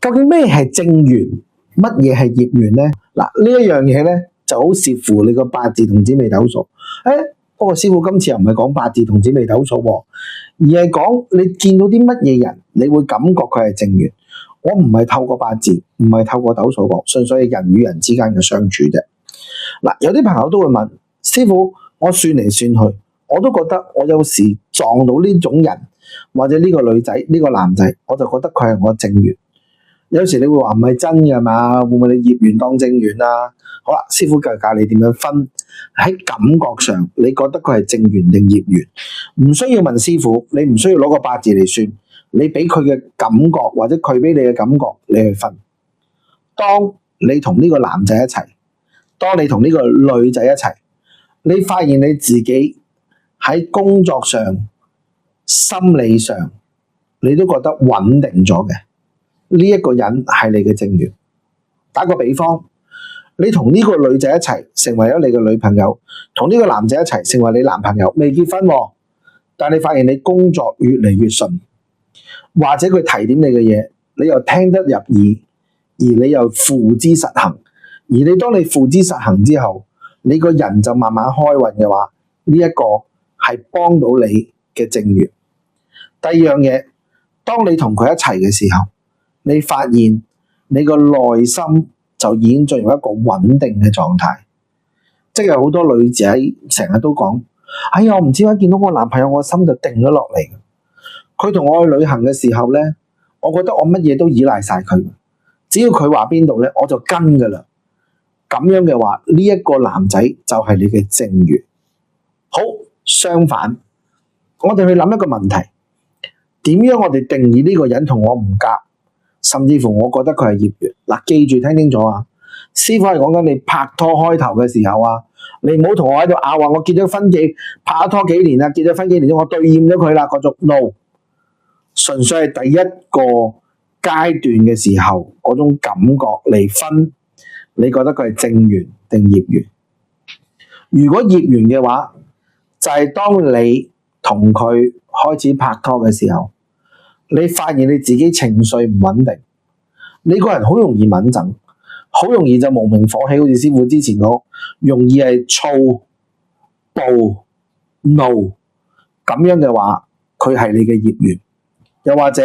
究竟咩係正緣，乜嘢係業緣呢？嗱，呢一樣嘢呢，就好視乎你個八字同紫微斗數。不過師傅今次又唔係講八字同紫微斗數喎，而係講你見到啲乜嘢人，你會感覺佢係正緣。我唔係透過八字，唔係透過斗數講，純粹係人與人之間嘅相處啫。嗱，有啲朋友都會問師傅，我算嚟算去，我都覺得我有時撞到呢種人，或者呢個女仔、呢個男仔，我就覺得佢係我正緣。有時你會話唔係真嘅嘛？會唔會你業緣當正緣啊？好啦，師傅教你點樣分，喺感覺上，你覺得佢係正緣定業緣？唔需要問師傅，你唔需要攞個八字嚟算，你俾佢嘅感覺或者佢俾你嘅感覺，你去分。當你同呢個男仔一齊，當你同呢個女仔一齊，你發現你自己喺工作上、心理上，你都覺得穩定咗嘅，呢一個人係你嘅正緣。打個比方，你同呢個女仔一齊成為咗你嘅女朋友，同呢個男仔一齊成為你男朋友，未結婚喎，但你發現你工作越嚟越順，或者佢提點你嘅嘢，你又聽得入耳，而你又付之實行，而你當你付之實行之後，你個人就慢慢開運嘅話，呢一個係幫到你嘅正緣。第二樣嘢，當你同佢一齊嘅時候，你發現你個內心就已經進入一個穩定嘅狀態，即係好多女仔成日都講：哎呀，我唔知點解見到我男朋友，我心就定咗落嚟。佢同我去旅行嘅時候呢，我覺得我乜嘢都依賴晒佢，只要佢話邊度呢，我就跟噶啦。咁樣嘅話，呢一個男仔就係你嘅正緣。好，相反，我哋去諗一個問題：點樣我哋定義呢個人同我唔夾？甚至乎我覺得佢係業緣。嗱，記住聽清楚啊！師傅係講緊你拍拖開頭嘅時候啊，你唔好同我喺度拗話我結咗婚拍咗拖幾年啦，結咗婚幾年我對厭咗佢啦，嗰種 no， 純粹係第一個階段嘅時候嗰種感覺嚟分，你覺得佢係正緣定業緣？如果業緣嘅話，就係當你同佢開始拍拖嘅時候，你發現你自己情緒唔穩定，你個人好容易敏感，好容易就無名火起，好似師傅之前講，容易係躁、暴、怒，咁樣嘅話，佢係你嘅業緣。又或者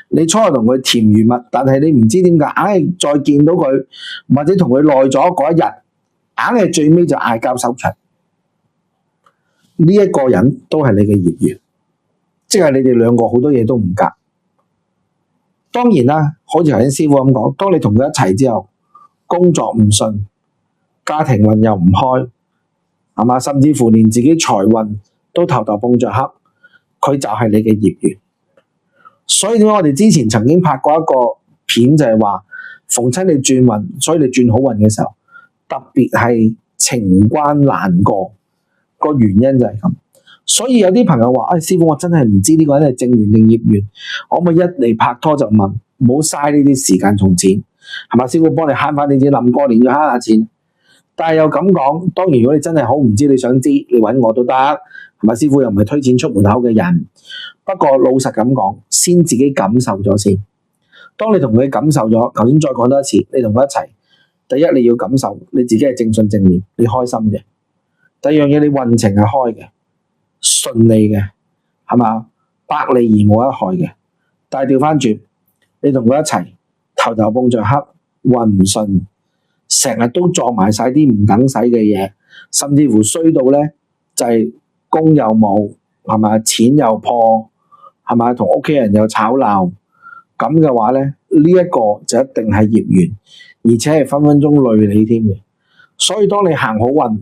你初日同佢甜如蜜，但係你唔知點解，硬係再見到佢或者同佢耐咗嗰一日，硬係最尾就嗌交收場。呢一個人都係你嘅業緣。即係你哋兩個好多嘢都唔夾。當然啦，好似頭先師傅咁講，當你同佢一齊之後，工作唔順，家庭運又唔開，係嘛？甚至乎連自己財運都頭頭碰着黑，佢就係你嘅業緣。所以點解我哋之前曾經拍過一個片，就係話逢親你轉運，所以你轉好運嘅時候，特別係情關難過，個原因就係咁。所以有啲朋友話：師傅，我真係唔知呢個人係正緣定業緣，可唔可以一嚟拍拖就問？唔好嘥呢啲時間同錢，係嘛？師傅幫你慳翻你錢，臨過年要慳下錢。但係又咁講，當然如果你真係好唔知，你想知，你揾我都得，係咪？師傅又唔係推薦出門口嘅人。不過老實咁講，先自己感受咗先。當你同佢感受咗，頭先再講多一次，你同佢一齊，第一你要感受你自己係正信正念，你開心嘅；第二樣嘢，你運程係開嘅。順利嘅，係嘛？百利而無一害嘅。但係調翻轉，你同佢一齊，頭頭碰着黑，運唔順，成日都撞埋晒啲唔等使嘅嘢，甚至乎衰到呢，就係工又冇，係嘛？錢又破，係嘛？同屋企人又吵鬧，咁嘅話呢，呢一個就一定係業緣，而且係分分鐘累你添嘅。所以當你行好運，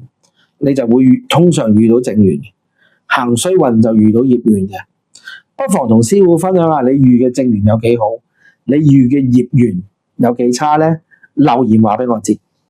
你就會通常遇到正緣。行衰運就遇到業緣嘅，不妨同師傅分享下你遇嘅正緣有幾好，你遇嘅業緣有幾差呢？留言話俾我知。